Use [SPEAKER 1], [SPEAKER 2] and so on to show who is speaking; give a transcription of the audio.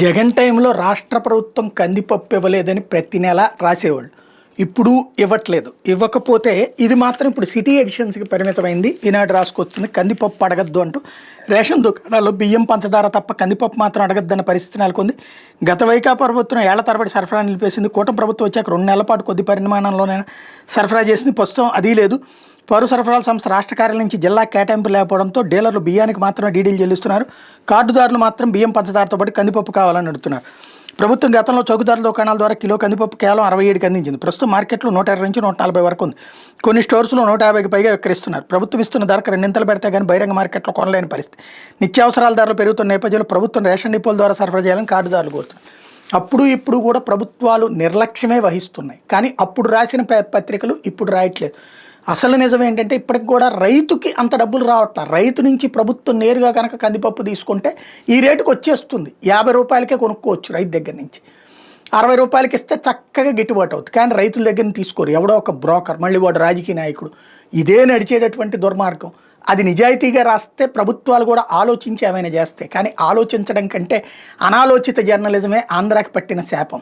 [SPEAKER 1] జగన్ టైంలో రాష్ట్ర ప్రభుత్వం కందిపప్పు ఇవ్వలేదని ప్రతి నెల రాసేవాళ్ళు. ఇప్పుడు ఇవ్వట్లేదు. ఇవ్వకపోతే ఇది మాత్రం ఇప్పుడు సిటీ ఎడిషన్స్కి పరిమితమైంది. ఈనాడు రాసుకొస్తుంది కందిపప్పు అడగద్దు అంటూ. రేషన్ దుకాణాల్లో బియ్యం పంచదార తప్ప కందిపప్పు మాత్రం అడగద్దన్న పరిస్థితి నెలకొంది. గత వైకాపా ప్రభుత్వం ఏళ్ల తరబడి సరఫరా నిలిపేసింది. కూటమి ప్రభుత్వం వచ్చాక 2 నెలల పాటు కొద్ది పరిమాణంలోనే సరఫరా చేసింది. ప్రస్తుతం అది లేదు. పౌర సరఫరాల సంస్థ రాష్ట్ర కార్యాలయం నుంచి జిల్లా కేటాయింపు లేకపోవడంతో డీలర్లు బియ్యానికి మాత్రమే డీడీలు చెల్లిస్తున్నారు. కార్డుదారులు మాత్రం బియ్యం పంచదారతో పాటు కందిపప్పు కావాలని అడుగుతున్నారు. ప్రభుత్వం గతంలో చౌకదారుల దుకాణాల ద్వారా కిలో కందిపప్పు కేవలం 67కి అందించింది. ప్రస్తుతం మార్కెట్లో 120 నుంచి 140 వరకు ఉంది. కొన్ని స్టోర్స్లో 150కి పైగా విక్రయిస్తున్నారు. ప్రభుత్వం ఇస్తున్న ధరకు రెండింతలు పెడితే కానీ బహిరంగ మార్కెట్లో కొనలేని పరిస్థితి. నిత్యావసరాల ధరలు పెరుగుతున్న నేపథ్యంలో ప్రభుత్వం రేషన్ డిపోల ద్వారా సరఫరా చేయాలని కార్డుదారులు కోరుతున్నారు. అప్పుడు ఇప్పుడు కూడా ప్రభుత్వాలు నిర్లక్ష్యమే వహిస్తున్నాయి. కానీ అప్పుడు రాసిన పత్రికలు ఇప్పుడు రాయట్లేదు. అసలు నిజం ఏంటంటే ఇప్పటికి కూడా రైతుకి అంత డబ్బులు రావట్లేదు. రైతు నుంచి ప్రభుత్వం నేరుగా కనుక కందిపప్పు తీసుకుంటే ఈ రేటుకు వచ్చేస్తుంది. 50 రూపాయలకే కొనుక్కోవచ్చు రైతు దగ్గర నుంచి. 60 రూపాయలకి ఇస్తే చక్కగా గిట్టుబాటు అవుతుంది. కానీ రైతుల దగ్గర తీసుకోరు. ఎవడో ఒక బ్రోకర్, మళ్ళీ వాడు రాజకీయ నాయకుడు. ఇదే నడిచేటటువంటి దుర్మార్గం. అది నిజాయితీగా రాస్తే ప్రభుత్వాలు కూడా ఆలోచించి ఏమైనా చేస్తాయి. కానీ ఆలోచించడం కంటే అనాలోచిత జర్నలిజమే ఆంధ్రాకి పట్టిన శాపం.